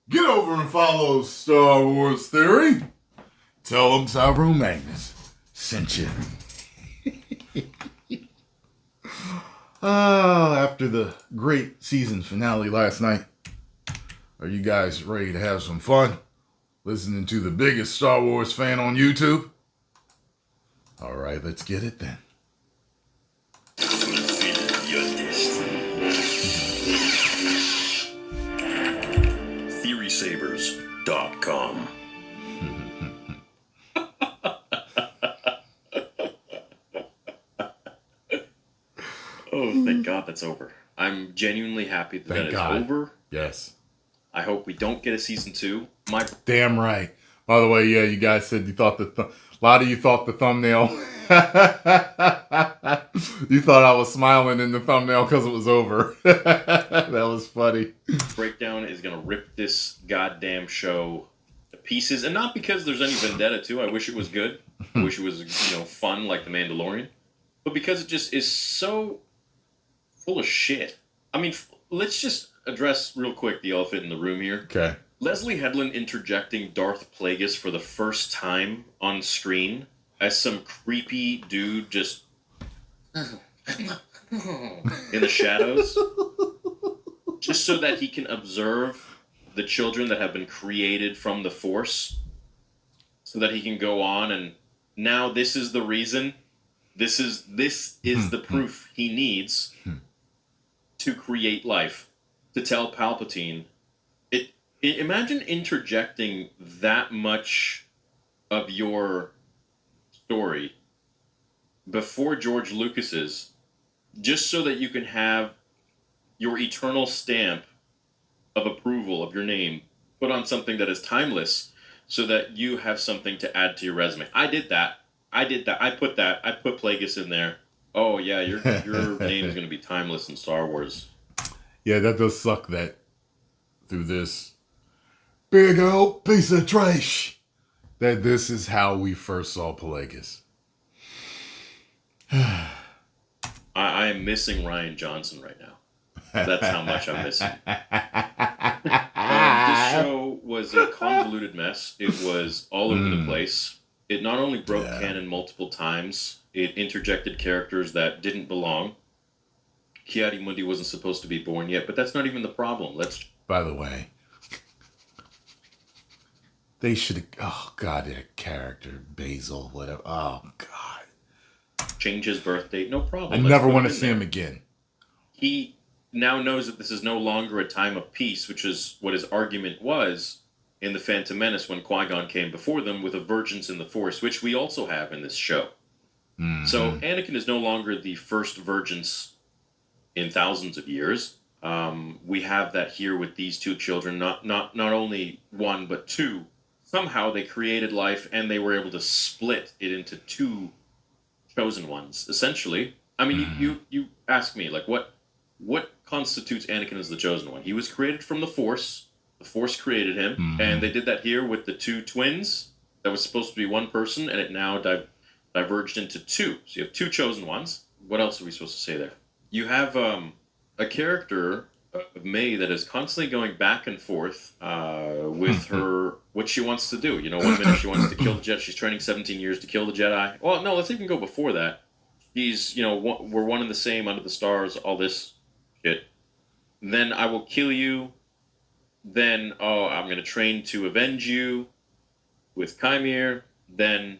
Get over and follow Star Wars Theory. Tell them Tyrone Magnus sent you. After the great season finale last night, are you guys ready to have some fun listening to the biggest Star Wars fan on YouTube? All right, let's get it then. Fulfill your destiny. TheorySabers.com. Oh, thank God that's over. I'm genuinely happy that it's over. Yes. I hope we don't get a season 2. Damn right. By the way, yeah, you guys said you thought a lot of you thought the thumbnail. You thought I was smiling in the thumbnail because it was over. That was funny. Breakdown is gonna rip this goddamn show to pieces, and not because there's any vendetta too. I wish it was good. I wish it was fun like The Mandalorian, but because it just is so full of shit. I mean, let's just address real quick the elephant in the room here. Okay. Leslie Headland interjecting Darth Plagueis for the first time on screen as some creepy dude just in the shadows, just so that he can observe the children that have been created from the Force, so that he can go on and now this is the reason, this is the proof he needs to create life, to tell Palpatine. Imagine interjecting that much of your story before George Lucas's, just so that you can have your eternal stamp of approval of your name put on something that is timeless, so that you have something to add to your resume. I did that. I put Plagueis in there. Oh yeah, your name is going to be timeless in Star Wars. Yeah, that does suck that through this big old piece of trash that this is how we first saw Plagueis. I am missing Ryan Johnson right now. That's how much I'm missing. This show was a convoluted mess. It was all over the place. It not only broke canon multiple times, it interjected characters that didn't belong. Ki-Adi-Mundi wasn't supposed to be born yet, but that's not even the problem. By the way, they should have... Oh, God, that character, Basil, whatever. Oh, God. Change his birth date, no problem. I never want to see him again. He now knows that this is no longer a time of peace, which is what his argument was in The Phantom Menace when Qui-Gon came before them with a Virgins in the Force, which we also have in this show. Mm-hmm. So Anakin is no longer the first Virgins in thousands of years. We have that here with these two children, not only one, but two. Somehow they created life and they were able to split it into two chosen ones, essentially. I mean, you ask me, like, what constitutes Anakin as the chosen one? He was created from the Force. The Force created him, and they did that here with the two twins. That was supposed to be one person, and it now diverged into two. So you have two chosen ones. What else are we supposed to say there? You have a character of May that is constantly going back and forth with her, what she wants to do. One minute she wants to kill the Jedi. She's training 17 years to kill the Jedi. Well, no, let's even go before that. She's, we're one and the same under the stars, all this shit. Then I will kill you. Then, I'm going to train to avenge you with Chimere. Then,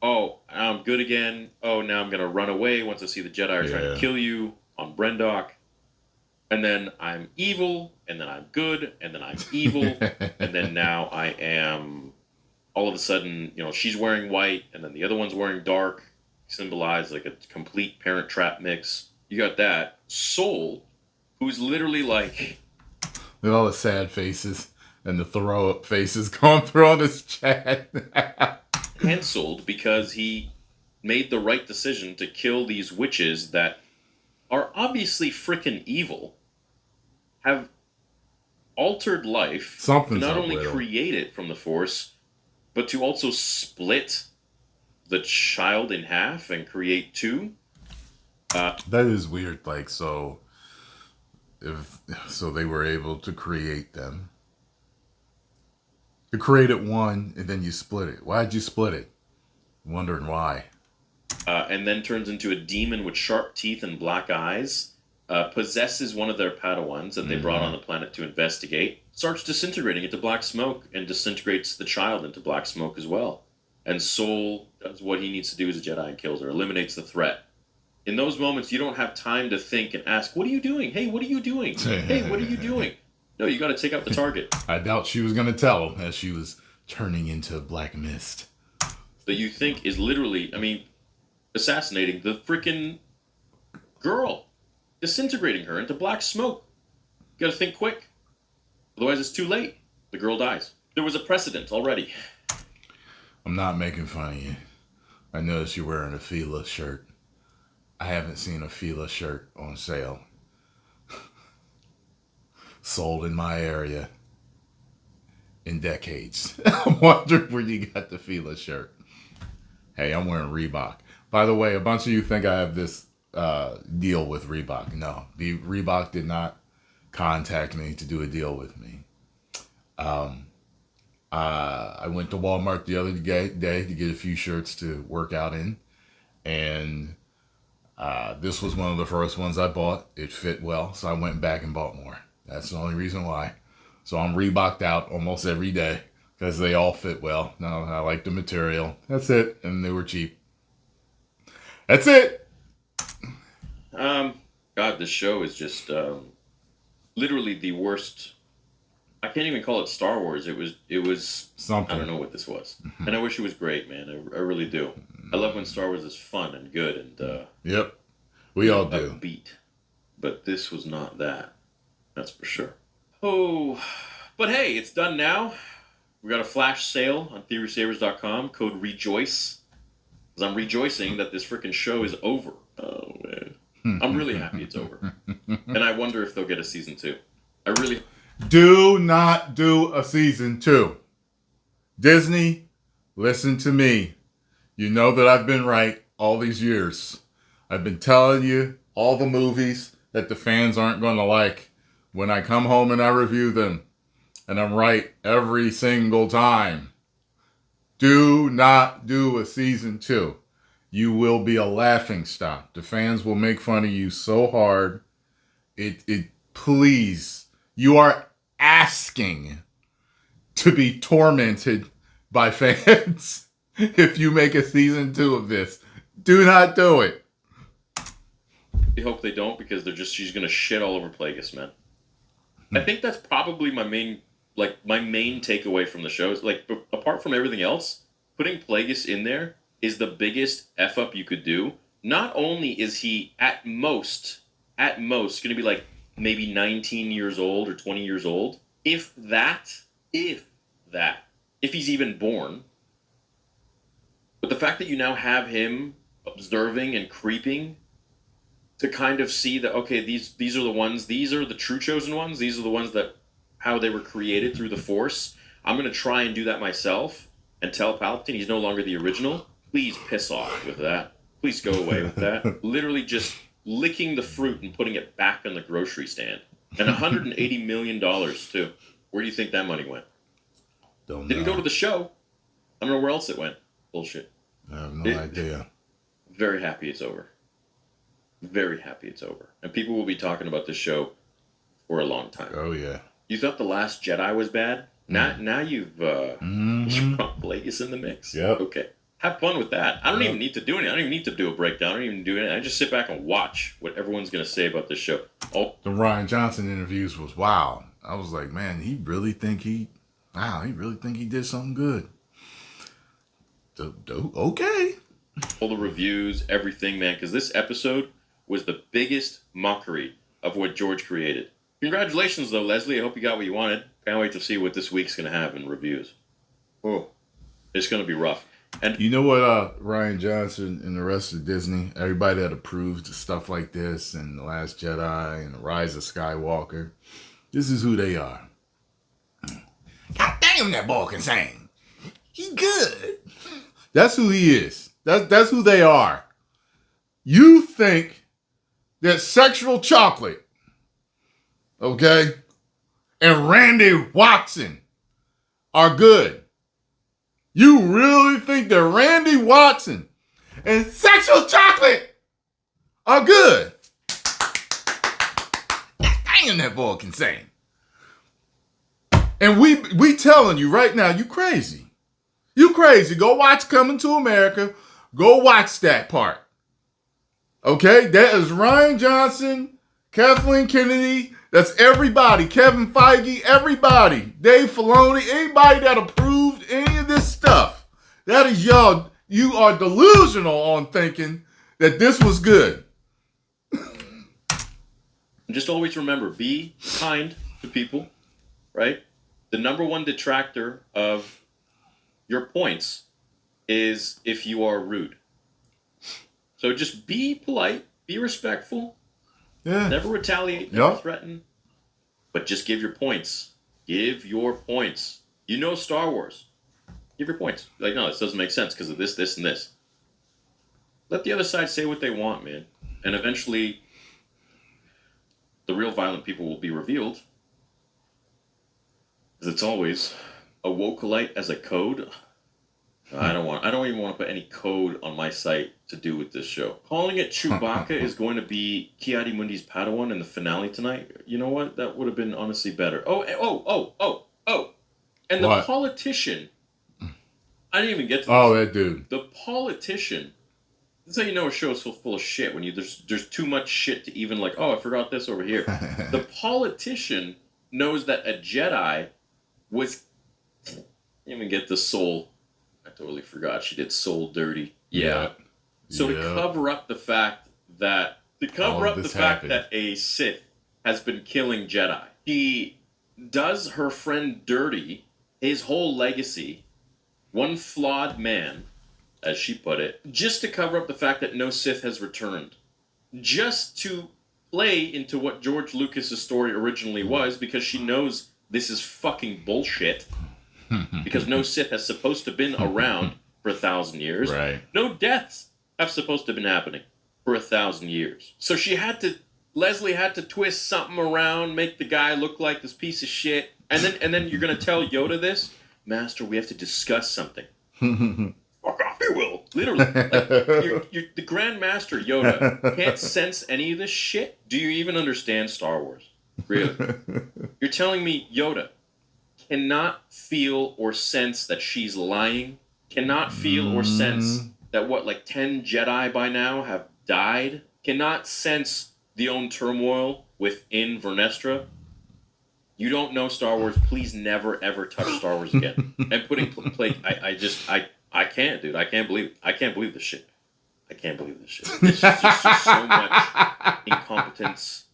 I'm good again. Oh, now I'm going to run away once I see the Jedi are trying to kill you on Brendok. And then I'm evil, and then I'm good, and then I'm evil, and then now I am, all of a sudden, she's wearing white, and then the other one's wearing dark, symbolized like a complete Parent Trap mix. You got that. Soul, who's literally like... With all the sad faces and the throw-up faces going through on his chat. Cancelled because he made the right decision to kill these witches that are obviously freaking evil, have altered life, Something's not only little. create it from the Force, but to also split the child in half and create two. That is weird. Like, so they were able to create them, You created one and then you split it. Why'd you split it? Wondering why. And then turns into a demon with sharp teeth and black eyes. Possesses one of their Padawans that they brought on the planet to investigate. Starts disintegrating into black smoke and disintegrates the child into black smoke as well. And Soul does what he needs to do as a Jedi and kills her, eliminates the threat. In those moments, you don't have time to think and ask, what are you doing? Hey, what are you doing? Hey, what are you doing? No, you got to take out the target. I doubt she was going to tell him as she was turning into black mist. That you think is literally, assassinating the freaking girl. Disintegrating her into black smoke. You got to think quick. Otherwise, it's too late. The girl dies. There was a precedent already. I'm not making fun of you. I noticed you're wearing a Fila shirt. I haven't seen a Fila shirt on sale. Sold in my area in decades. I'm wondering where you got the Fila shirt. Hey, I'm wearing Reebok. By the way, a bunch of you think I have this deal with Reebok. No, the Reebok did not contact me to do a deal with me. I went to Walmart the other day to get a few shirts to work out in, and this was one of the first ones I bought. It fit well, so I went back and bought more. That's the only reason why. So I'm Reeboked out almost every day because they all fit well. No, I like the material. That's it, and they were cheap. That's it. God, this show is just literally the worst. I can't even call it Star Wars. It was Something. I don't know what this was, and I wish it was great, man. I really do. I love when Star Wars is fun and good and Yep, we all do. Upbeat, but this was not that. That's for sure. Oh, but hey, it's done now. We got a flash sale on TheorySavers.com. Code REJOICE. Because I'm rejoicing that this freaking show is over. Oh man, I'm really happy it's over, and I wonder if they'll get a season 2. I really. Do not do a season 2. Disney, listen to me. You know that I've been right all these years. I've been telling you all the movies that the fans aren't going to like. When I come home and I review them, and I'm right every single time. Do not do a season 2. You will be a laughingstock. The fans will make fun of you so hard. Please, you are asking to be tormented by fans if you make a season 2 of this. Do not do it. I hope they don't because she's gonna shit all over Plagueis, man. I think that's probably my main takeaway from the show. Like, apart from everything else, putting Plagueis in there is the biggest F up you could do. Not only is he at most gonna be like maybe 19 years old or 20 years old, if he's even born. But the fact that you now have him observing and creeping to kind of see that, okay, these are the ones, these are the true chosen ones, these are the ones that, how they were created through the Force. I'm going to try and do that myself and tell Palpatine he's no longer the original. Please piss off with that. Please go away with that. Literally just licking the fruit and putting it back on the grocery stand. And $180 million, too. Where do you think that money went? Didn't go to the show. I don't know where else it went. Bullshit. I have no idea. Very happy it's over. Very happy it's over. And people will be talking about this show for a long time. Oh, yeah. You thought The Last Jedi was bad? Now you've brought Plagueis in the mix. Yep. Okay. Have fun with that. I don't even need to do anything. I don't even need to do a breakdown. I don't even do anything. I just sit back and watch what everyone's going to say about this show. Oh. The Rian Johnson interviews was wow. I was like, man, he really think he did something good. Okay. All the reviews, everything, man, because this episode was the biggest mockery of what George created. Congratulations, though, Leslie. I hope you got what you wanted. Can't wait to see what this week's going to have in reviews. Oh, it's going to be rough. And you know what, Rian Johnson and the rest of Disney, everybody that approves of stuff like this and The Last Jedi and The Rise of Skywalker, this is who they are. God damn, that boy can sing. He good. That's who he is. That's who they are. You think that Sexual Chocolate, okay, and Randy Watson are good. You really think that Randy Watson and Sexual Chocolate are good? Damn, that boy can sing. And we telling you right now, you crazy. You crazy. Go watch Coming to America. Go watch that part. Okay? That is Ryan Johnson, Kathleen Kennedy. That's everybody. Kevin Feige, everybody. Dave Filoni, anybody that approved any of this stuff. That is y'all. You are delusional on thinking that this was good. Just always remember, be kind to people, right? The number one detractor of your points is if you are rude. So just be polite, be respectful, never retaliate, never threaten, but just give your points. Give your points. You know Star Wars. Give your points. Like, no, this doesn't make sense because of this, this, and this. Let the other side say what they want, man. And eventually, the real violent people will be revealed. Because it's always a Acolyte as a code. I don't even want to put any code on my site to do with this show. Calling it Chewbacca is going to be Ki-Adi-Mundi's Padawan in the finale tonight. You know what? That would have been honestly better. Oh. And the politician. I didn't even get to this. Oh, that dude. The politician. This is how you know a show is so full of shit. When there's too much shit to even like, oh, I forgot this over here. The politician knows that a Jedi was... I didn't even get the soul. I totally forgot. She did soul dirty. Yeah. So to cover up the fact that... that a Sith has been killing Jedi, he does her friend dirty, his whole legacy, one flawed man, as she put it, just to cover up the fact that no Sith has returned. Just to play into what George Lucas's story originally was, because she knows this is fucking bullshit. Because no Sith has supposed to have been around for 1,000 years. Right. No deaths have supposed to have been happening for 1,000 years. So Leslie had to twist something around, make the guy look like this piece of shit. And then you're going to tell Yoda this? Master, we have to discuss something. Fuck off, you will. Literally. Like, you're the Grand Master Yoda can't sense any of this shit? Do you even understand Star Wars? Really? You're telling me Yoda cannot feel or sense that she's lying? Cannot feel or sense that 10 Jedi by now have died? Cannot sense the own turmoil within Vernestra? You don't know Star Wars. Please never, ever touch Star Wars again. And putting I can't, dude. I can't believe it. I can't believe this shit. I can't believe this shit. This is just so much incompetence.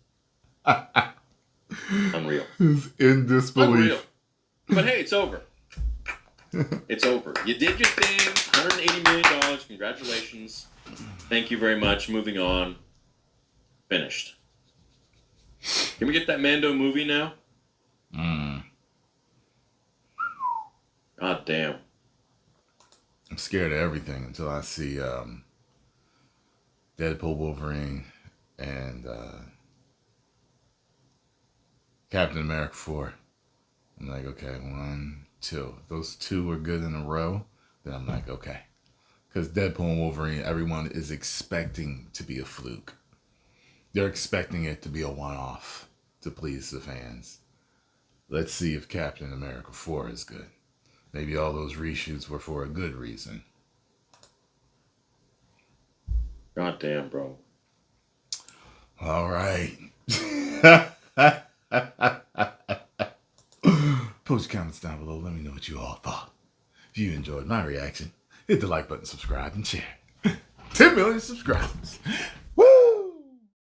Unreal. It's in disbelief. Unreal. But hey, it's over. It's over. You did your thing. $180 million. Congratulations. Thank you very much. Moving on. Finished. Can we get that Mando movie now? God damn. I'm scared of everything until I see Deadpool, Wolverine, and Captain America 4. I'm like, okay, 1, 2. If those two are good in a row, then I'm like, okay. Because Deadpool and Wolverine, everyone is expecting to be a fluke. They're expecting it to be a one-off to please the fans. Let's see if Captain America 4 is good. Maybe all those reshoots were for a good reason. God damn, bro. All right. Post your comments down below. Let me know what you all thought. If you enjoyed my reaction, hit the like button, subscribe, and share. 10 million subscribers.